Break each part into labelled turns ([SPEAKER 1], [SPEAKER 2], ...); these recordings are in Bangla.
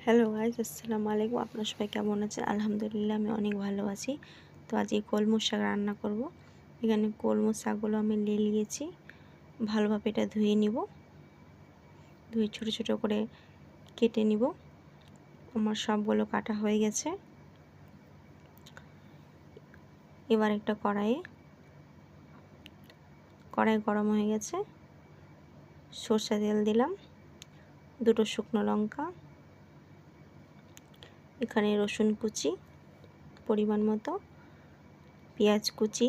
[SPEAKER 1] হ্যালো গাইজ, আসসালামু আলাইকুম। আপনারা সবাই কেমন আছেন? আলহামদুলিল্লাহ আমি অনেক ভালো আছি। তো আজ এই কলমু শাক রান্না করব। এখানে কলমু শাকগুলো আমি লিয়েছি, ভালোভাবে এটা ধুয়ে নিব। ধুয়ে ছোট ছোট করে কেটে নিব। আমার সবগুলো কাটা হয়ে গেছে। এবার একটা কড়াই গরম হয়ে গেছে। সরষে তেল দিলাম, দুটো শুকনো লঙ্কা, এখানে রসুন কুচি পরিমাণ মতো, পেঁয়াজ কুচি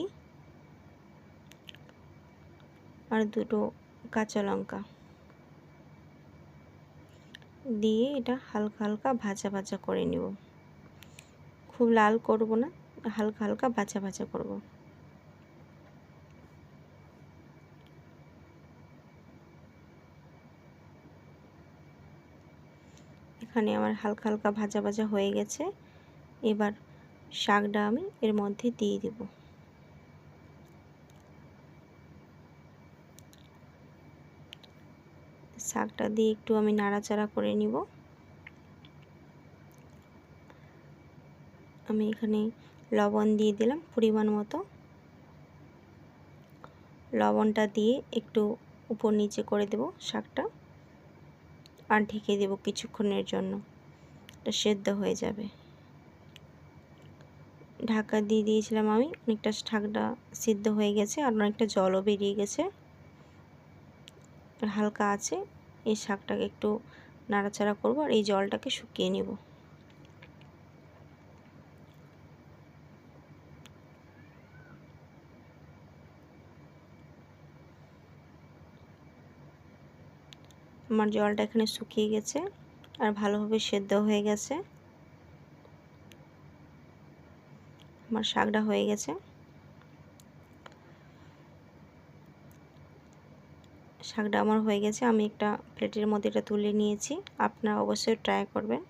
[SPEAKER 1] আর দুটো কাঁচা লঙ্কা দিয়ে এটা হালকা হালকা ভাজা ভাজা করে নিব। খুব লাল করব না, হালকা হালকা ভাজা ভাজা করব। এখানে আমার হালকা হালকা ভাজা ভাজা হয়ে গেছে। এবার শাকটা আমি এর মধ্যে দিয়ে দেব। শাকটা দিয়ে একটু আমি নাড়াচাড়া করে নিব। আমি এখানে লবণ দিয়ে দিলাম পরিমাণ মতো। লবণটা দিয়ে একটু উপর নিচে করে দেব শাকটা, আর ঢেকে দেব কিছুক্ষণের জন্য। এটা সেদ্ধ হয়ে যাবে। ঢাকা দিয়ে দিয়েছিলাম আমি, অনেকটা শাকটা সিদ্ধ হয়ে গেছে আর অনেকটা জলও বেরিয়ে গেছে। হালকা আছে এই শাকটাকে একটু নাড়াচাড়া করব আর এই জলটাকে শুকিয়ে নেব। আমার জলটা এখানে শুকিয়ে গেছে আর ভালোভাবে সেদ্ধ হয়ে গেছে। আমার শাকটা হয়ে গেছে। শাকটা আমার হয়ে গেছে। আমি একটা প্লেটের মধ্যে এটা তুলে নিয়েছি। আপনারা অবশ্যই ট্রাই করবেন।